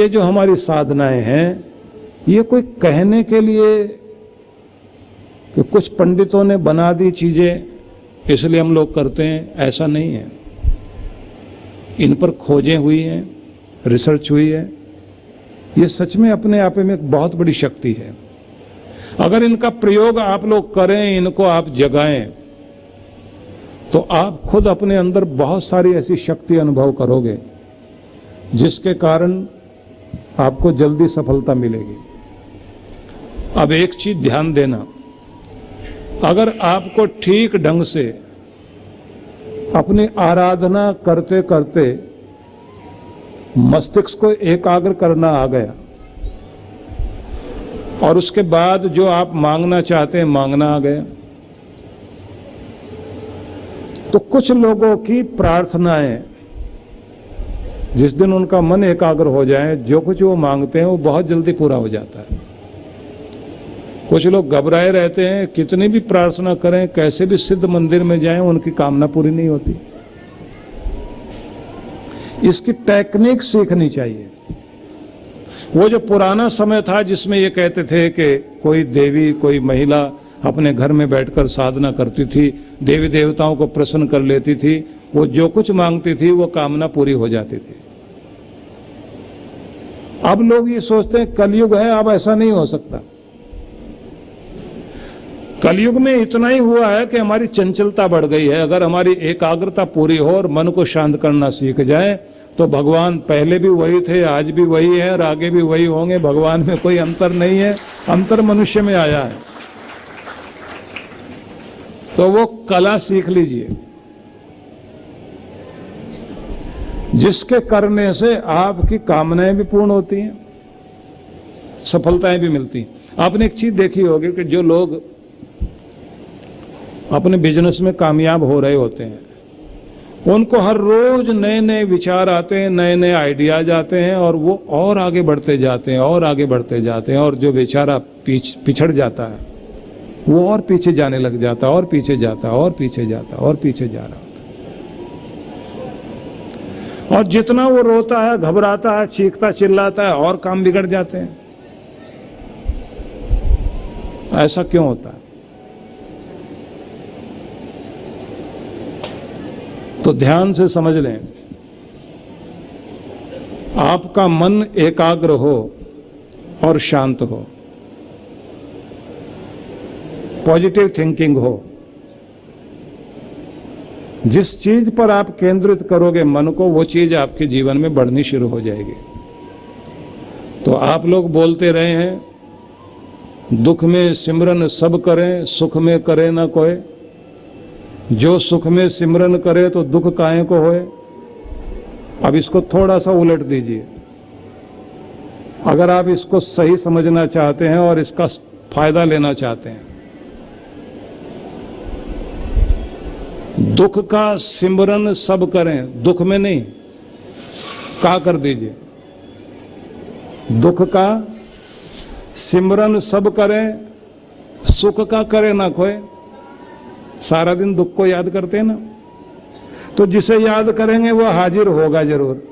ये जो हमारी साधनाएं हैं, ये कोई कहने के लिए कि कुछ पंडितों ने बना दी चीजें इसलिए हम लोग करते हैं, ऐसा नहीं है। इन पर खोजें हुई हैं, रिसर्च हुई है। ये सच में अपने आप में एक बहुत बड़ी शक्ति है। अगर इनका प्रयोग आप लोग करें, इनको आप जगाएं, तो आप खुद अपने अंदर बहुत सारी ऐसी शक्ति अनुभव करोगे जिसके कारण आपको जल्दी सफलता मिलेगी। अब एक चीज ध्यान देना, अगर आपको ठीक ढंग से अपनी आराधना करते करते मस्तिष्क को एकाग्र करना आ गया और उसके बाद जो आप मांगना चाहते हैं मांगना आ गया, तो कुछ लोगों की प्रार्थनाएं जिस दिन उनका मन एकाग्र हो जाए, जो कुछ वो मांगते हैं वो बहुत जल्दी पूरा हो जाता है। कुछ लोग घबराए रहते हैं, कितनी भी प्रार्थना करें, कैसे भी सिद्ध मंदिर में जाएं, उनकी कामना पूरी नहीं होती। इसकी टेक्निक सीखनी चाहिए। वो जो पुराना समय था जिसमें ये कहते थे कि कोई देवी, कोई महिला अपने घर में बैठकर साधना करती थी, देवी देवताओं को प्रसन्न कर लेती थी, वो जो कुछ मांगती थी वो कामना पूरी हो जाती थी। अब लोग ये सोचते हैं कलयुग है, अब ऐसा नहीं हो सकता। कलयुग में इतना ही हुआ है कि हमारी चंचलता बढ़ गई है। अगर हमारी एकाग्रता पूरी हो और मन को शांत करना सीख जाए तो भगवान पहले भी वही थे, आज भी वही है और आगे भी वही होंगे। भगवान में कोई अंतर नहीं है, अंतर मनुष्य में आया है। तो वो कला सीख लीजिए जिसके करने से आपकी कामनाएं भी पूर्ण होती हैं, सफलताएं भी मिलती हैं। आपने एक चीज देखी होगी कि जो लोग अपने बिजनेस में कामयाब हो रहे होते हैं, उनको हर रोज नए नए विचार आते हैं, नए नए आइडियाज आते हैं और वो और आगे बढ़ते जाते हैं और आगे बढ़ते जाते हैं। और जो बेचारा पिछड़ जाता है वो और पीछे जाने लग जाता है और पीछे जाता है और पीछे जाता है और पीछे जा रहा होता है। और जितना वो रोता है, घबराता है, चीखता चिल्लाता है, और काम बिगड़ जाते हैं। ऐसा क्यों होता है? तो ध्यान से समझ लें, आपका मन एकाग्र हो और शांत हो, पॉजिटिव थिंकिंग हो। जिस चीज पर आप केंद्रित करोगे मन को, वो चीज आपके जीवन में बढ़नी शुरू हो जाएगी। तो आप लोग बोलते रहे हैं, दुख में सिमरन सब करें, सुख में करे ना कोई। जो सुख में सिमरन करे तो दुख काहे को होए। अब इसको थोड़ा सा उलट दीजिए। अगर आप इसको सही समझना चाहते हैं और इसका फायदा लेना चाहते हैं, दुख का सिमरन सब करें, दुख में नहीं, का कर दीजिए। दुख का सिमरन सब करें, सुख का करे ना कोई। सारा दिन दुख को याद करते हैं ना, तो जिसे याद करेंगे वो हाजिर होगा जरूर।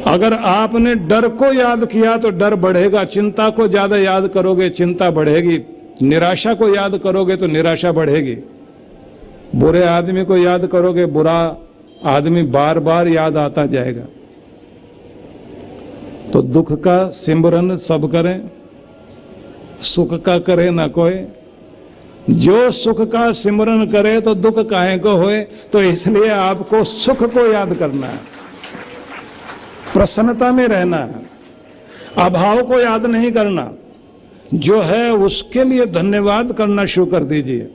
अगर आपने डर को याद किया तो डर बढ़ेगा, चिंता को ज्यादा याद करोगे चिंता बढ़ेगी, निराशा को याद करोगे तो निराशा बढ़ेगी, बुरे आदमी को याद करोगे बुरा आदमी बार बार याद आता जाएगा। तो दुख का सिमरन सब करें, सुख का करे ना कोई। जो सुख का सिमरन करे तो दुख काहे को होए। तो इसलिए आपको सुख को याद करना है, प्रसन्नता में रहना है, अभाव को याद नहीं करना। जो है उसके लिए धन्यवाद करना शुरू कर दीजिए।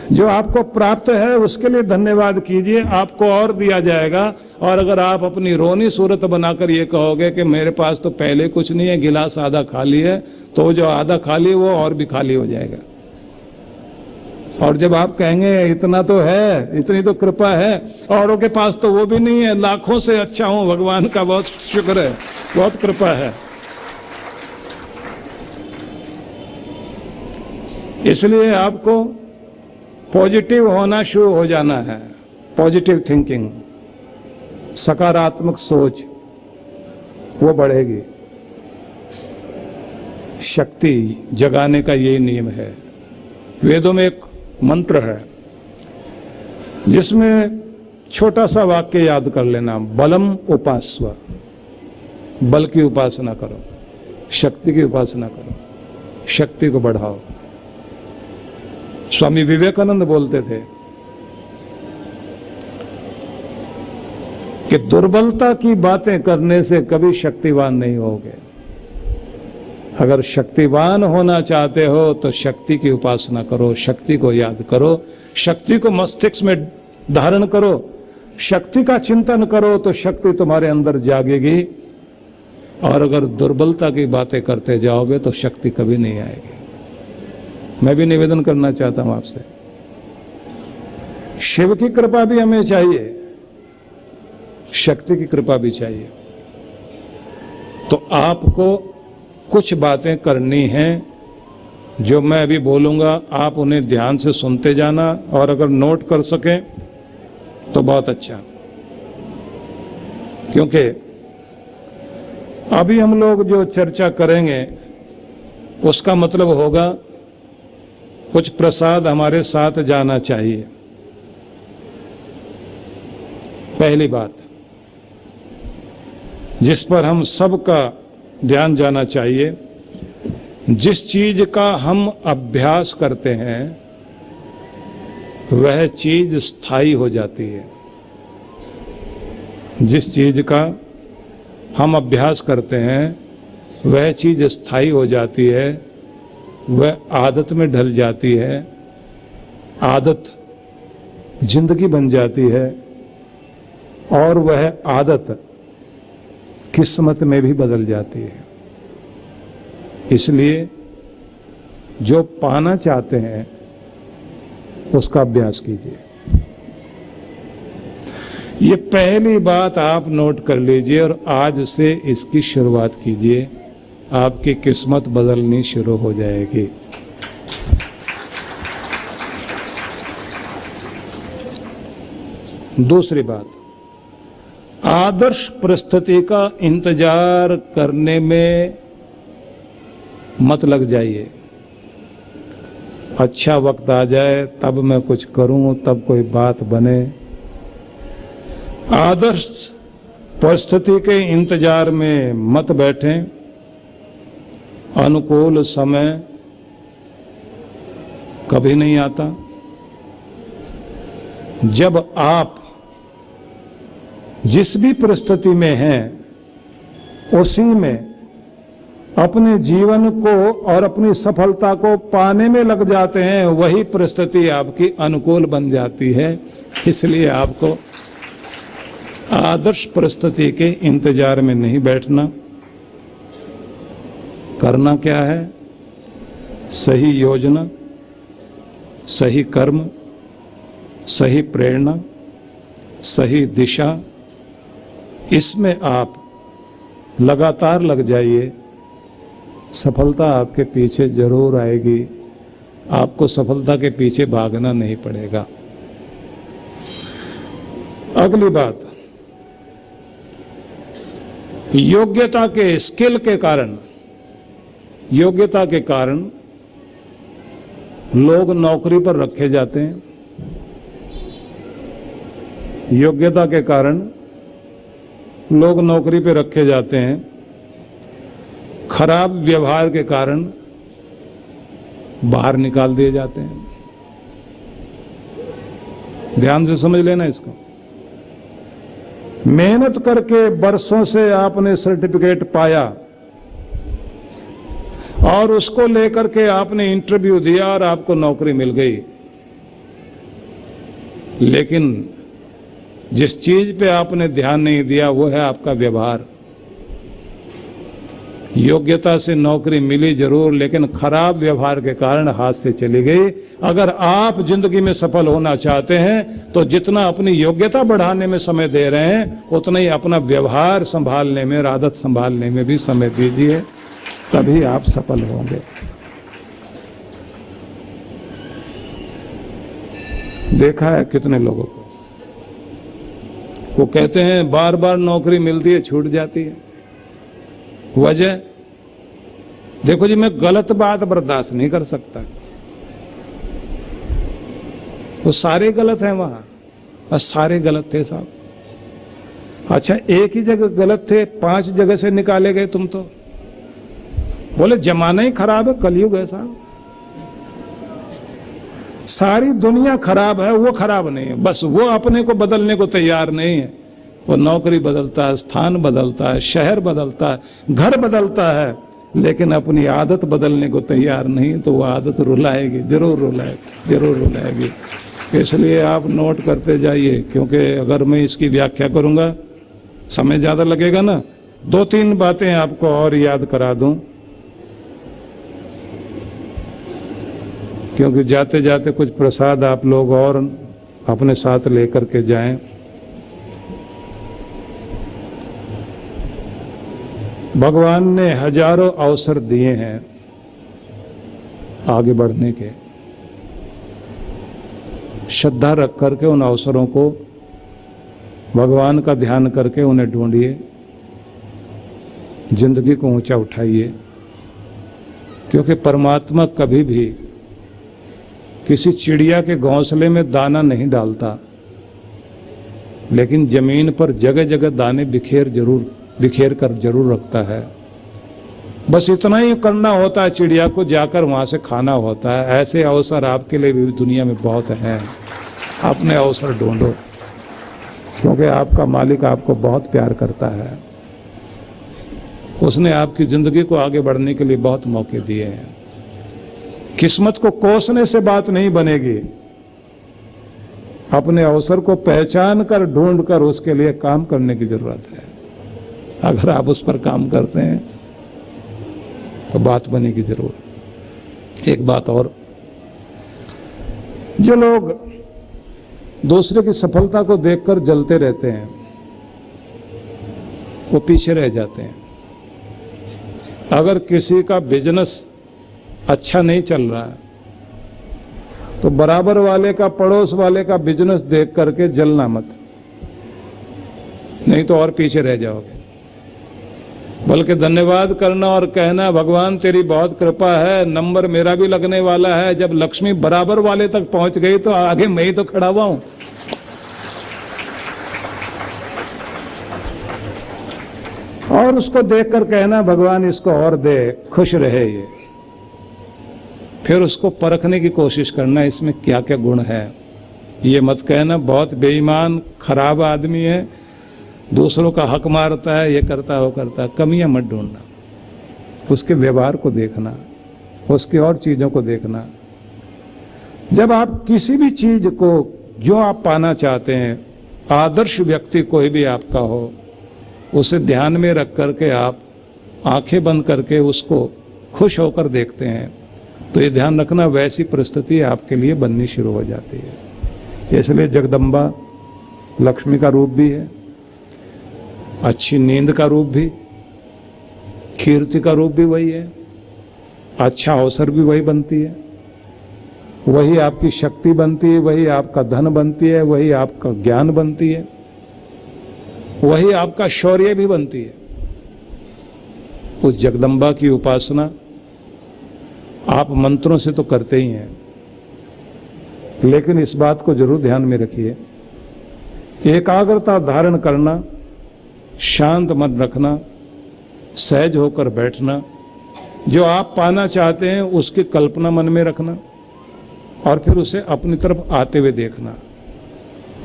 जो आपको प्राप्त है उसके लिए धन्यवाद कीजिए, आपको और दिया जाएगा। और अगर आप अपनी रोनी सूरत बनाकर ये कहोगे कि मेरे पास तो पहले कुछ नहीं है, गिलास आधा खाली है, तो जो आधा खाली वो और भी खाली हो जाएगा। और जब आप कहेंगे इतना तो है, इतनी तो कृपा है, औरों के पास तो वो भी नहीं है, लाखों से अच्छा हूं, भगवान का बहुत शुक्र है, बहुत कृपा है। इसलिए आपको पॉजिटिव होना शुरू हो जाना है, पॉजिटिव थिंकिंग, सकारात्मक सोच, वो बढ़ेगी। शक्ति जगाने का यही नियम है। वेदों में एक मंत्र है जिसमें छोटा सा वाक्य याद कर लेना, बलम उपास्व। बल की उपासना करो, शक्ति की उपासना करो, शक्ति को बढ़ाओ। स्वामी विवेकानंद बोलते थे कि दुर्बलता की बातें करने से कभी शक्तिवान नहीं होगे। अगर शक्तिवान होना चाहते हो तो शक्ति की उपासना करो, शक्ति को याद करो, शक्ति को मस्तिष्क में धारण करो, शक्ति का चिंतन करो तो शक्ति तुम्हारे अंदर जागेगी। और अगर दुर्बलता की बातें करते जाओगे तो शक्ति कभी नहीं आएगी। मैं भी निवेदन करना चाहता हूं आपसे, शिव की कृपा भी हमें चाहिए, शक्ति की कृपा भी चाहिए। तो आपको कुछ बातें करनी हैं जो मैं अभी बोलूंगा, आप उन्हें ध्यान से सुनते जाना, और अगर नोट कर सकें तो बहुत अच्छा। क्योंकि अभी हम लोग जो चर्चा करेंगे उसका मतलब होगा कुछ प्रसाद हमारे साथ जाना चाहिए। पहली बात जिस पर हम सबका ध्यान जाना चाहिए, जिस चीज का हम अभ्यास करते हैं वह चीज स्थायी हो जाती है। जिस चीज का हम अभ्यास करते हैं वह चीज स्थायी हो जाती है, वह आदत में ढल जाती है, आदत जिंदगी बन जाती है, और वह आदत किस्मत में भी बदल जाती है। इसलिए जो पाना चाहते हैं उसका अभ्यास कीजिए। ये पहली बात आप नोट कर लीजिए और आज से इसकी शुरुआत कीजिए, आपकी किस्मत बदलनी शुरू हो जाएगी। दूसरी बात, आदर्श परिस्थिति का इंतजार करने में मत लग जाइए। अच्छा वक्त आ जाए तब मैं कुछ करूं, तब कोई बात बने। आदर्श परिस्थिति के इंतजार में मत बैठें। अनुकूल समय कभी नहीं आता। जब आप जिस भी परिस्थिति में हैं उसी में अपने जीवन को और अपनी सफलता को पाने में लग जाते हैं, वही परिस्थिति आपकी अनुकूल बन जाती है। इसलिए आपको आदर्श परिस्थिति के इंतजार में नहीं बैठना। करना क्या है? सही योजना, सही कर्म, सही प्रेरणा, सही दिशा, इसमें आप लगातार लग जाइए। सफलता आपके पीछे जरूर आएगी। आपको सफलता के पीछे भागना नहीं पड़ेगा। अगली बात, योग्यता के, स्किल के कारण, योग्यता के कारण लोग नौकरी पर रखे जाते हैं। योग्यता के कारण लोग नौकरी पर रखे जाते हैं। खराब व्यवहार के कारण बाहर निकाल दिए जाते हैं। ध्यान से समझ लेना इसको। मेहनत करके बरसों से आपने सर्टिफिकेट पाया और उसको लेकर के आपने इंटरव्यू दिया और आपको नौकरी मिल गई, लेकिन जिस चीज पे आपने ध्यान नहीं दिया वो है आपका व्यवहार। योग्यता से नौकरी मिली जरूर, लेकिन खराब व्यवहार के कारण हाथ से चली गई। अगर आप जिंदगी में सफल होना चाहते हैं तो जितना अपनी योग्यता बढ़ाने में समय दे रहे हैं उतना ही अपना व्यवहार संभालने में, आदत संभालने में भी समय दीजिए, तभी आप सफल होंगे। देखा है कितने लोगों को वो कहते हैं बार बार नौकरी मिलती है छूट जाती है। वजह देखो जी, मैं गलत बात बर्दाश्त नहीं कर सकता। वो सारे गलत हैं वहां, और सारे गलत थे साहब। अच्छा, एक ही जगह गलत थे, 5 जगह से निकाले गए तुम तो। बोले जमाना ही खराब है, कलयुग है साहब। सारी दुनिया खराब है, वो खराब नहीं है, बस वो अपने को बदलने को तैयार नहीं है। वो नौकरी बदलता है, स्थान बदलता है, शहर बदलता है, घर बदलता है, लेकिन अपनी आदत बदलने को तैयार नहीं। तो वो आदत रुलाएगी, जरूर रुलाएगी, जरूर रुलाएगी। इसलिए आप नोट करते जाइए, क्योंकि अगर मैं इसकी व्याख्या करूंगा समय ज़्यादा लगेगा ना। 2-3 बातें आपको और याद करा दूं, क्योंकि जाते जाते कुछ प्रसाद आप लोग और अपने साथ लेकर के जाएं। भगवान ने हजारों अवसर दिए हैं आगे बढ़ने के। श्रद्धा रख करके उन अवसरों को, भगवान का ध्यान करके उन्हें ढूंढिए, जिंदगी को ऊंचा उठाइए। क्योंकि परमात्मा कभी भी किसी चिड़िया के घोंसले में दाना नहीं डालता, लेकिन जमीन पर जगह जगह दाने बिखेर कर जरूर रखता है। बस इतना ही करना होता है, चिड़िया को जाकर वहां से खाना होता है। ऐसे अवसर आपके लिए भी दुनिया में बहुत हैं। अपने अवसर ढूंढो, क्योंकि आपका मालिक आपको बहुत प्यार करता है। उसने आपकी जिंदगी को आगे बढ़ने के लिए बहुत मौके दिए हैं। किस्मत को कोसने से बात नहीं बनेगी, अपने अवसर को पहचान कर, ढूंढ कर उसके लिए काम करने की जरूरत है। अगर आप उस पर काम करते हैं तो बात बनेगी जरूर। एक बात और, जो लोग दूसरे की सफलता को देखकर जलते रहते हैं, वो पीछे रह जाते हैं। अगर किसी का बिजनेस अच्छा नहीं चल रहा है तो बराबर वाले का, पड़ोस वाले का बिजनेस देख करके जलना मत, नहीं तो और पीछे रह जाओगे। बल्कि धन्यवाद करना और कहना भगवान तेरी बहुत कृपा है, नंबर मेरा भी लगने वाला है। जब लक्ष्मी बराबर वाले तक पहुंच गई तो आगे मैं ही तो खड़ा हुआ हूं। और उसको देखकर कहना भगवान इसको और दे, खुश रहे ये। फिर उसको परखने की कोशिश करना, इसमें क्या क्या गुण है। ये मत कहना बहुत बेईमान खराब आदमी है, दूसरों का हक मारता है, ये करता वो करता। कमियां मत ढूंढना, उसके व्यवहार को देखना, उसकी और चीजों को देखना। जब आप किसी भी चीज को, जो आप पाना चाहते हैं, आदर्श व्यक्ति कोई भी आपका हो, उसे ध्यान में रख करके आप आंखें बंद करके उसको खुश होकर देखते हैं, तो ये ध्यान रखना वैसी परिस्थिति आपके लिए बननी शुरू हो जाती है। इसलिए जगदम्बा लक्ष्मी का रूप भी है, अच्छी नींद का रूप भी, कीर्ति का रूप भी वही है, अच्छा अवसर भी वही बनती है, वही आपकी शक्ति बनती है, वही आपका धन बनती है, वही आपका ज्ञान बनती है, वही आपका शौर्य भी बनती है। उस जगदम्बा की उपासना आप मंत्रों से तो करते ही हैं, लेकिन इस बात को जरूर ध्यान में रखिए, एकाग्रता धारण करना, शांत मन रखना, सहज होकर बैठना, जो आप पाना चाहते हैं उसकी कल्पना मन में रखना और फिर उसे अपनी तरफ आते हुए देखना।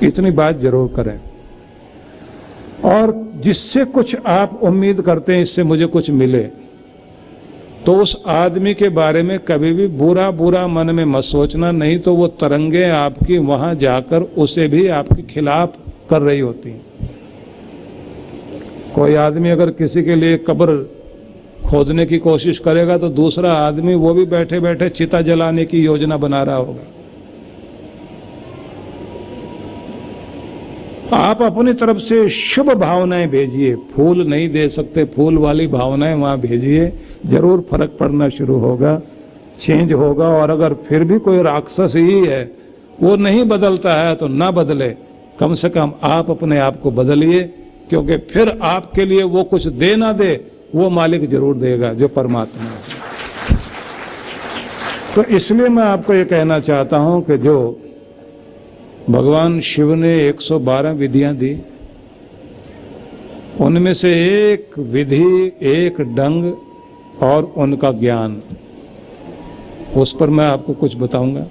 इतनी बात जरूर करें। और जिससे कुछ आप उम्मीद करते हैं इससे मुझे कुछ मिले, तो उस आदमी के बारे में कभी भी बुरा बुरा मन में मत सोचना, नहीं तो वो तरंगे आपकी वहां जाकर उसे भी आपके खिलाफ कर रही होती हैं। कोई आदमी अगर किसी के लिए कब्र खोदने की कोशिश करेगा तो दूसरा आदमी वो भी बैठे बैठे चिता जलाने की योजना बना रहा होगा। आप अपनी तरफ से शुभ भावनाएं भेजिए, फूल नहीं दे सकते, फूल वाली भावनाएं वहां भेजिए, जरूर फर्क पड़ना शुरू होगा, चेंज होगा। और अगर फिर भी कोई राक्षस ही है, वो नहीं बदलता है तो ना बदले, कम से कम आप अपने आप को बदलिए, क्योंकि फिर आपके लिए वो कुछ दे ना दे, वो मालिक जरूर देगा जो परमात्मा है। तो इसलिए मैं आपको ये कहना चाहता हूं कि जो भगवान शिव ने 112 विधियां दी, उनमें से एक विधि, एक ढंग और उनका ज्ञान, उस पर मैं आपको कुछ बताऊंगा,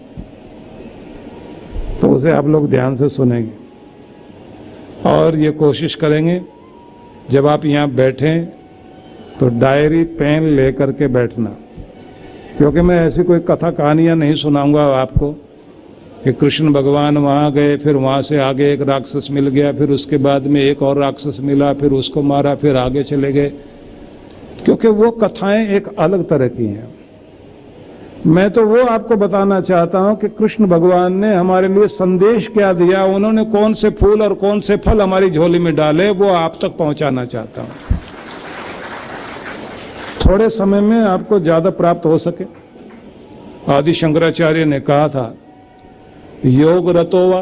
तो उसे आप लोग ध्यान से सुनेंगे और ये कोशिश करेंगे जब आप यहाँ बैठें तो डायरी पेन लेकर के बैठना, क्योंकि मैं ऐसी कोई कथा कहानियाँ नहीं सुनाऊंगा आपको कि कृष्ण भगवान वहाँ गए, फिर वहाँ से आगे एक राक्षस मिल गया, फिर उसके बाद में एक और राक्षस मिला, फिर उसको मारा, फिर आगे चले गए, क्योंकि वो कथाएं एक अलग तरह की हैं। मैं तो वो आपको बताना चाहता हूं कि कृष्ण भगवान ने हमारे लिए संदेश क्या दिया, उन्होंने कौन से फूल और कौन से फल हमारी झोली में डाले, वो आप तक पहुंचाना चाहता हूं, थोड़े समय में आपको ज्यादा प्राप्त हो सके। आदि शंकराचार्य ने कहा था, योग रतो वा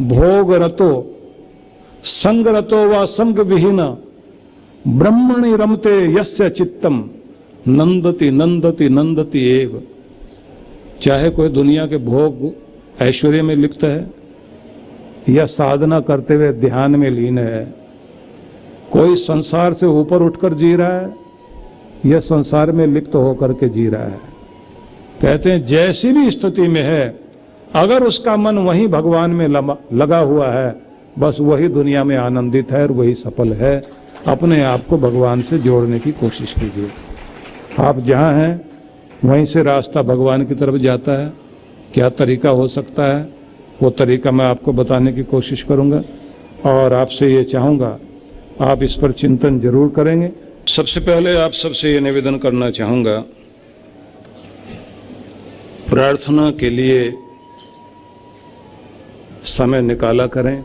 भोग रतो संग रतो वा संग विहीन ब्रह्मणि रमते यस्य चित्तम नंदति नंदति नंदति एव। चाहे कोई दुनिया के भोग ऐश्वर्य में लिप्त है या साधना करते हुए ध्यान में लीन है, कोई संसार से ऊपर उठकर जी रहा है या संसार में लिप्त होकर के जी रहा है, कहते हैं जैसी भी स्थिति में है, अगर उसका मन वहीं भगवान में लगा हुआ है, बस वही दुनिया में आनंदित है और वही सफल है। अपने आप को भगवान से जोड़ने की कोशिश कीजिए। आप जहाँ हैं वहीं से रास्ता भगवान की तरफ जाता है। क्या तरीका हो सकता है, वो तरीका मैं आपको बताने की कोशिश करूँगा और आपसे ये चाहूँगा आप इस पर चिंतन जरूर करेंगे। सबसे पहले आप सबसे ये निवेदन करना चाहूँगा, प्रार्थना के लिए समय निकाला करें,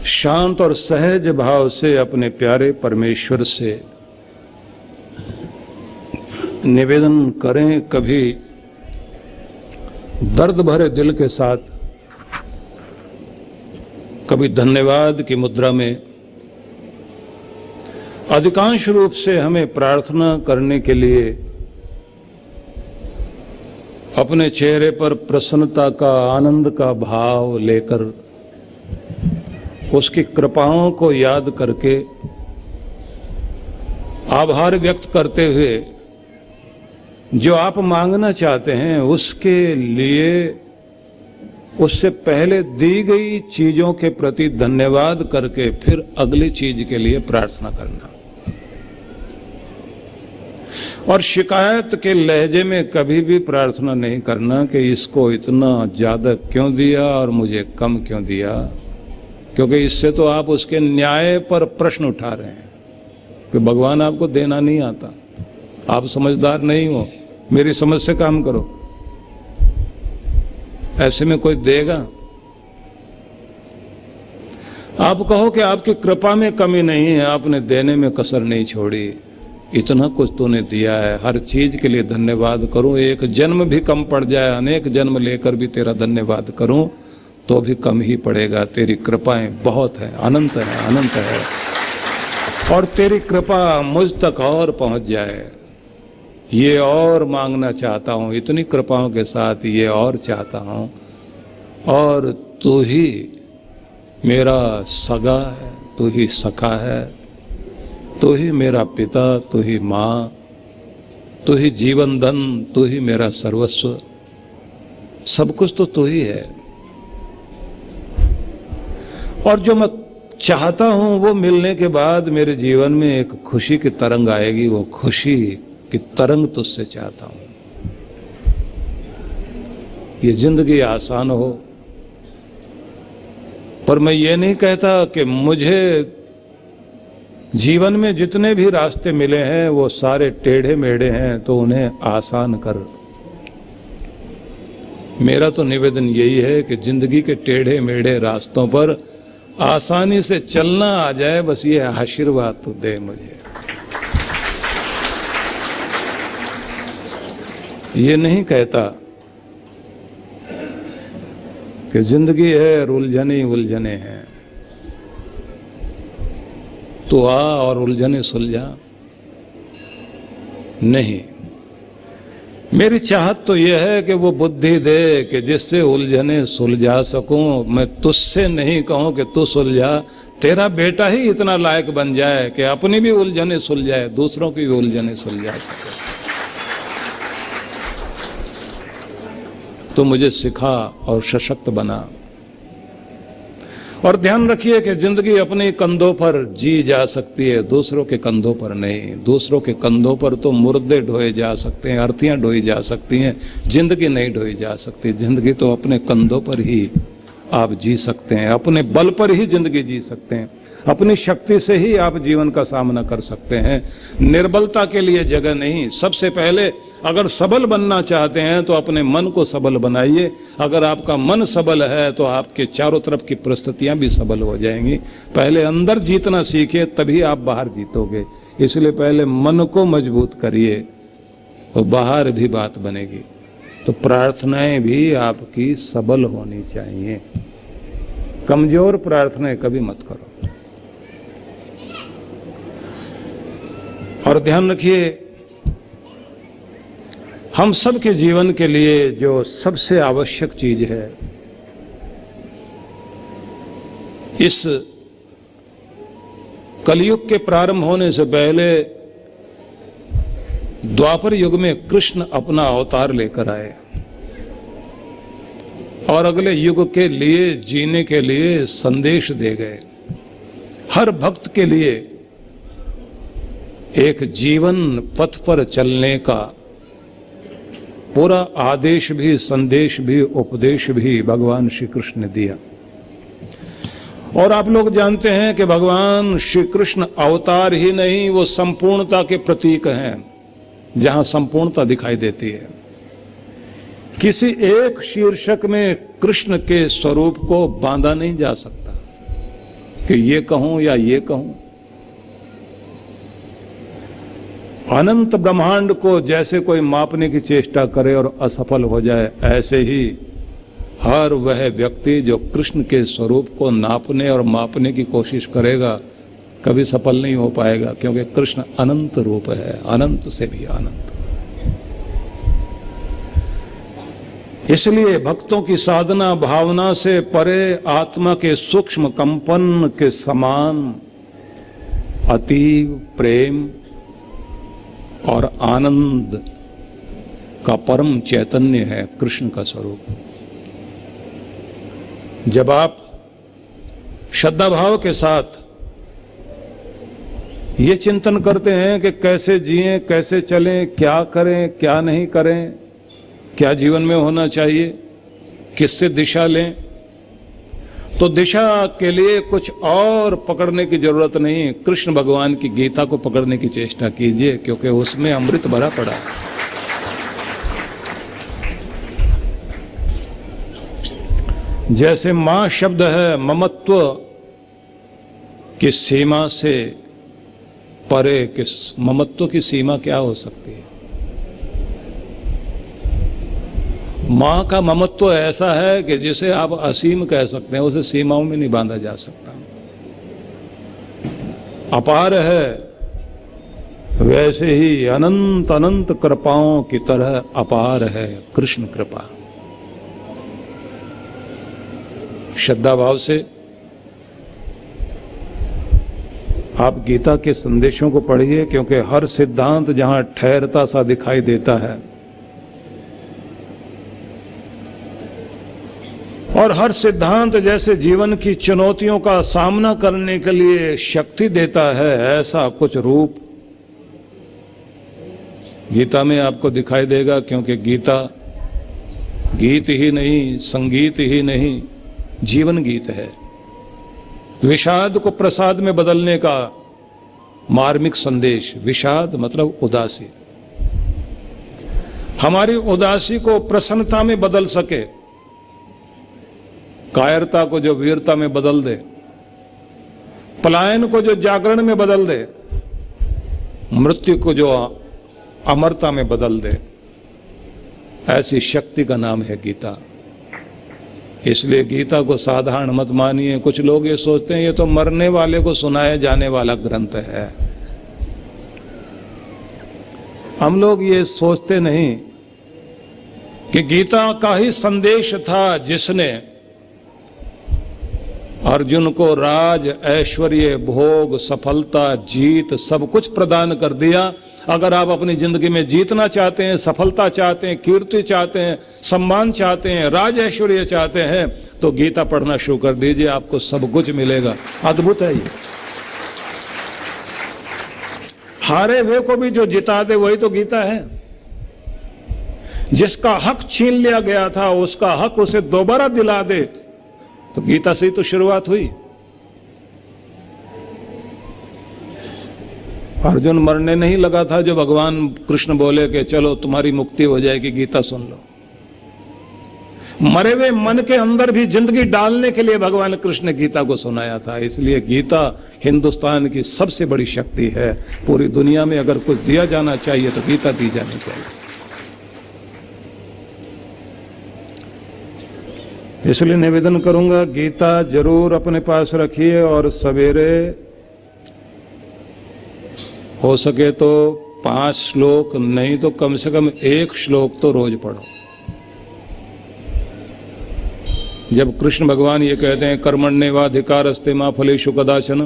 शांत और सहज भाव से अपने प्यारे परमेश्वर से निवेदन करें। कभी दर्द भरे दिल के साथ, कभी धन्यवाद की मुद्रा में। अधिकांश रूप से हमें प्रार्थना करने के लिए अपने चेहरे पर प्रसन्नता का, आनंद का भाव लेकर, उसकी कृपाओं को याद करके, आभार व्यक्त करते हुए जो आप मांगना चाहते हैं उसके लिए उससे पहले दी गई चीजों के प्रति धन्यवाद करके फिर अगली चीज के लिए प्रार्थना करना। और शिकायत के लहजे में कभी भी प्रार्थना नहीं करना कि इसको इतना ज्यादा क्यों दिया और मुझे कम क्यों दिया, क्योंकि इससे तो आप उसके न्याय पर प्रश्न उठा रहे हैं कि भगवान आपको देना नहीं आता, आप समझदार नहीं हो, मेरी समझ से काम करो। ऐसे में कोई देगा? आप कहो कि आपकी कृपा में कमी नहीं है, आपने देने में कसर नहीं छोड़ी, इतना कुछ तूने दिया है, हर चीज के लिए धन्यवाद करूं। एक जन्म भी कम पड़ जाए, अनेक जन्म लेकर भी तेरा धन्यवाद करूं तो भी कम ही पड़ेगा। तेरी कृपाएं बहुत है, अनंत है, अनंत है, और तेरी कृपा मुझ तक और पहुंच जाए, ये और मांगना चाहता हूं, इतनी कृपाओं के साथ ये और चाहता हूं। और तू ही मेरा सगा है, तू ही सखा है, तू ही मेरा पिता, तू ही माँ, तू ही जीवन धन, तू ही मेरा सर्वस्व, सब कुछ तो तू ही है। और जो मैं चाहता हूं वो मिलने के बाद मेरे जीवन में एक खुशी की तरंग आएगी, वो खुशी की तरंग तुझसे चाहता हूं। ये जिंदगी आसान हो, पर मैं ये नहीं कहता कि मुझे जीवन में जितने भी रास्ते मिले हैं वो सारे टेढ़े मेढ़े हैं तो उन्हें आसान कर। मेरा तो निवेदन यही है कि जिंदगी के टेढ़े मेढ़े रास्तों पर आसानी से चलना आ जाए, बस ये आशीर्वाद तो दे मुझे। ये नहीं कहता कि जिंदगी है और उलझने उलझने हैं, तो आ और उलझने सुलझा। नहीं, मेरी चाहत तो यह है कि वो बुद्धि दे कि जिससे उलझने सुलझा सकूं। मैं तुझसे नहीं कहूं कि तू सुलझा, तेरा बेटा ही इतना लायक बन जाए कि अपनी भी उलझने सुलझाए, दूसरों की भी उलझने सुलझा सके। तो मुझे सिखा और सशक्त बना। और ध्यान रखिए कि जिंदगी अपने कंधों पर जी जा सकती है, दूसरों के कंधों पर नहीं। दूसरों के कंधों पर तो मुर्दे ढोए जा सकते हैं, अर्थियां ढोई जा सकती हैं, जिंदगी नहीं ढोई जा सकती। जिंदगी तो अपने कंधों पर ही आप जी सकते हैं, अपने बल पर ही जिंदगी जी सकते हैं, अपनी शक्ति से ही आप जीवन का सामना कर सकते हैं। निर्बलता के लिए जगह नहीं। सबसे पहले अगर सबल बनना चाहते हैं तो अपने मन को सबल बनाइए। अगर आपका मन सबल है तो आपके चारों तरफ की परिस्थितियां भी सबल हो जाएंगी। पहले अंदर जीतना सीखिए, तभी आप बाहर जीतोगे। इसलिए पहले मन को मजबूत करिए तो बाहर भी बात बनेगी। तो प्रार्थनाएं भी आपकी सबल होनी चाहिए। कमजोर प्रार्थनाएं कभी मत करो। और ध्यान रखिए, हम सब के जीवन के लिए जो सबसे आवश्यक चीज है, इस कलयुग के प्रारंभ होने से पहले द्वापर युग में कृष्ण अपना अवतार लेकर आए और अगले युग के लिए जीने के लिए संदेश दे गए। हर भक्त के लिए एक जीवन पथ पर चलने का पूरा आदेश भी, संदेश भी, उपदेश भी भगवान श्री कृष्ण ने दिया। और आप लोग जानते हैं कि भगवान श्री कृष्ण अवतार ही नहीं, वो संपूर्णता के प्रतीक हैं, जहां संपूर्णता दिखाई देती है। किसी एक शीर्षक में कृष्ण के स्वरूप को बांधा नहीं जा सकता कि ये कहूं या ये कहूं। अनंत ब्रह्मांड को जैसे कोई मापने की चेष्टा करे और असफल हो जाए, ऐसे ही हर वह व्यक्ति जो कृष्ण के स्वरूप को नापने और मापने की कोशिश करेगा कभी सफल नहीं हो पाएगा, क्योंकि कृष्ण अनंत रूप है, अनंत से भी अनंत। इसलिए भक्तों की साधना भावना से परे आत्मा के सूक्ष्म कंपन के समान अतीव प्रेम और आनंद का परम चैतन्य है कृष्ण का स्वरूप। जब आप श्रद्धा भाव के साथ ये चिंतन करते हैं कि कैसे जिएं, कैसे चलें, क्या करें, क्या नहीं करें, क्या जीवन में होना चाहिए, किससे दिशा लें, तो दिशा के लिए कुछ और पकड़ने की जरूरत नहीं। कृष्ण भगवान की गीता को पकड़ने की चेष्टा कीजिए, क्योंकि उसमें अमृत भरा पड़ा है। जैसे मां शब्द है, ममत्व की सीमा से परे किस ममत्व की सीमा क्या हो सकती है। मां का ममत्व ऐसा है कि जिसे आप असीम कह सकते हैं, उसे सीमाओं में नहीं बांधा जा सकता। अपार है, वैसे ही अनंत अनंत कृपाओं की तरह अपार है कृष्ण कृपा। श्रद्धा भाव से आप गीता के संदेशों को पढ़िए, क्योंकि हर सिद्धांत जहां ठहरता सा दिखाई देता है और हर सिद्धांत जैसे जीवन की चुनौतियों का सामना करने के लिए शक्ति देता है, ऐसा कुछ रूप गीता में आपको दिखाई देगा। क्योंकि गीता गीत ही नहीं, संगीत ही नहीं, जीवन गीत है। विषाद को प्रसाद में बदलने का मार्मिक संदेश। विषाद मतलब उदासी। हमारी उदासी को प्रसन्नता में बदल सके, कायरता को जो वीरता में बदल दे, पलायन को जो जागरण में बदल दे, मृत्यु को जो अमरता में बदल दे, ऐसी शक्ति का नाम है गीता। इसलिए गीता को साधारण मत मानिए। कुछ लोग ये सोचते हैं ये तो मरने वाले को सुनाए जाने वाला ग्रंथ है। हम लोग ये सोचते नहीं कि गीता का ही संदेश था जिसने अर्जुन को राज, ऐश्वर्य, भोग, सफलता, जीत सब कुछ प्रदान कर दिया। अगर आप अपनी जिंदगी में जीतना चाहते हैं, सफलता चाहते हैं, कीर्ति चाहते हैं, सम्मान चाहते हैं, राज ऐश्वर्य चाहते हैं, तो गीता पढ़ना शुरू कर दीजिए, आपको सब कुछ मिलेगा। अद्भुत है ये। हारे हुए को भी जो जिता दे वही तो गीता है। जिसका हक छीन लिया गया था उसका हक उसे दोबारा दिला दे, तो गीता से ही तो शुरुआत हुई। अर्जुन मरने नहीं लगा था जो भगवान कृष्ण बोले कि चलो तुम्हारी मुक्ति हो जाएगी, गीता सुन लो। मरे हुए मन के अंदर भी जिंदगी डालने के लिए भगवान कृष्ण ने गीता को सुनाया था। इसलिए गीता हिंदुस्तान की सबसे बड़ी शक्ति है। पूरी दुनिया में अगर कुछ दिया जाना चाहिए तो गीता दी जानी चाहिए। इसलिए निवेदन करूंगा, गीता जरूर अपने पास रखिए और सवेरे हो सके तो 5 श्लोक नहीं तो कम से कम 1 श्लोक तो रोज पढ़ो। जब कृष्ण भगवान ये कहते हैं कर्मण्येवाधिकारस्ते मा फलेषु कदाचन,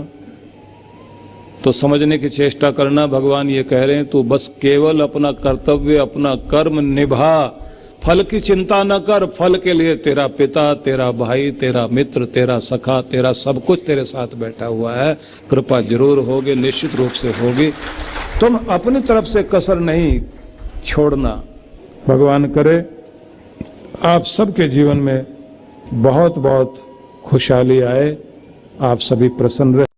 तो समझने की चेष्टा करना भगवान ये कह रहे हैं तू बस केवल अपना कर्तव्य, अपना कर्म निभा, फल की चिंता न कर। फल के लिए तेरा पिता, तेरा भाई, तेरा मित्र, तेरा सखा, तेरा सब कुछ तेरे साथ बैठा हुआ है। कृपा जरूर होगी, निश्चित रूप से होगी। तुम अपनी तरफ से कसर नहीं छोड़ना। भगवान करे आप सबके जीवन में बहुत बहुत खुशहाली आए, आप सभी प्रसन्न रहे।